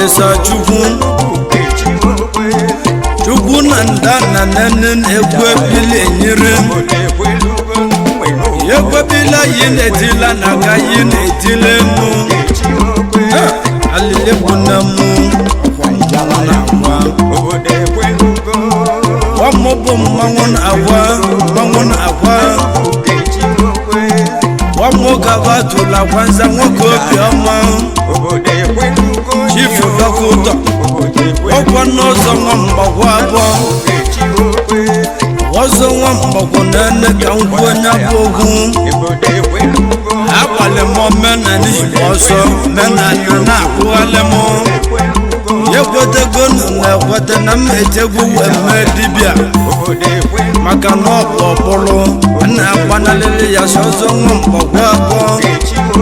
Olisa Chukwu na ndana nenen egwe bile nyere Egwe bila yine dila naga yine dile mu Alile kuna mu Wamobo mangon awa Wamoga watu la kwanza mwoko bioma Chifu bakuta Wakwa nozo mwamba wabo Wazo mwamba kunene kankwenya bogu Awale mo mena ni waso Mena nana kuwale mo Yekwete gonu nekwete na metegu weme dibia Maka no popolo Na kwana lili ya sozo mwamba wabo